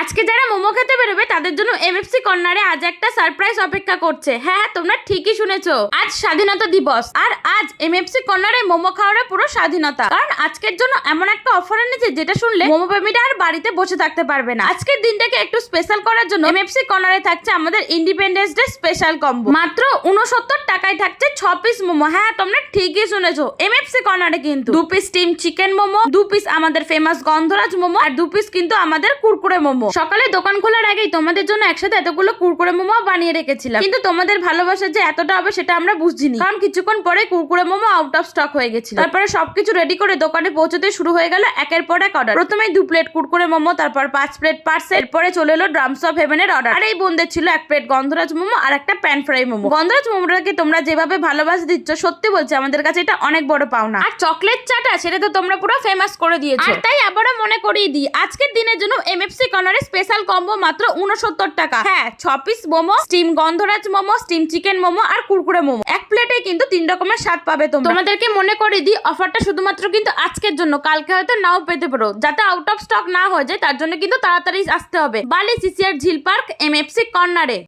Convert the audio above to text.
আজকে যারা মোমো খেতে বেরোবে তাদের জন্য এমএফসি কর্নারে আজ একটা সারপ্রাইজ অপেক্ষা করছে। হ্যাঁ, তোমরা ঠিকই শুনেছো, আজ স্বাধীনতা দিবস। আর আজ এমএফসি কর্নারে মোমো খাওয়ার পুরো স্বাধীনতা, কারণ আজকের জন্য এমন একটা অফার এনেছে যেটা শুনলে মোমো প্রেমীরা আর বাড়িতে বসে থাকতে পারবে না। আজকের দিনটাকে একটু স্পেশাল করার জন্য এমএফসি কর্নারে থাকছে আমাদের ইন্ডিপেন্ডেন্স ডে স্পেশাল কম্বো। মাত্র 69 টাকায় থাকছে 6 পিস মোমো। হ্যাঁ, তোমরা ঠিকই শুনেছো, এমএফসি কর্নারে কিন্তু 2 piece steam chicken momo, 2 piece আমাদের ফেমাস গন্ধরাজ মোমো, আর 2 পিস কিন্তু আমাদের কুরকুরে মোমো। সকালে দোকান খোলার আগেই তোমাদের জন্য একসাথে এতগুলো কুরকুরে মোমো বানিয়ে রেখেছিলাম, কিন্তু তোমাদের ভালোবাসা যে এতটা হবে সেটা আমরা বুঝিনি, কারণ কিছুক্ষণ পরে Kurkure momo out of stock হয়ে গেছিল। তারপরে সবকিছু রেডি করে দোকানে পৌঁছতে শুরু হয়ে গেল একের পর এক অর্ডার। প্রথমেই 2 প্লেট কুরকুরে মোমো, তারপর 5 প্লেট পার্সেল, এরপরে চলে এলো ড্রামস অফ হেভেনের অর্ডার। আর এই বোনদের ছিল 1 প্লেট গন্ধরাজ মোমো আর একটা প্যান ফ্রাই মোমো। গন্ধরাজ মোমোটাকে তোমরা যেভাবে ভালোবাসা দিচ্ছ, সত্যি বলছি আমাদের কাছে এটা অনেক বড় পাওনা। আর চকলেট চাটা সেটা তো তোমরা পুরো ফেমাস করে দিয়েছো। আর তাই আবারও মনে করিয়ে দিই, আজকের দিনের জন্য এমএফসি কর্নারে স্পেশাল কম্বো মাত্র 69 টাকা। হ্যাঁ, 6 পিস মোমো, স্টিম গন্ধরাজ মোমো, স্টিম চিকেন মোমো আর কুরকুরে মোমো, এক প্লেটে কিন্তু 3 রকমের স্বাদ পাবে তোমরা। তোমাদেরকে মনে করিয়ে দিই, অফারটা শুধুমাত্র কিন্তু আজকের জন্য, কালকে হয়তো নাও পেতে পারো। যাতে আউট অফ স্টক না হয়ে যায় তার জন্য কিন্তু তাড়াতাড়ি আসতে হবে বালি সিসিআর ঝিল পার্ক এমএফসি কর্নারে।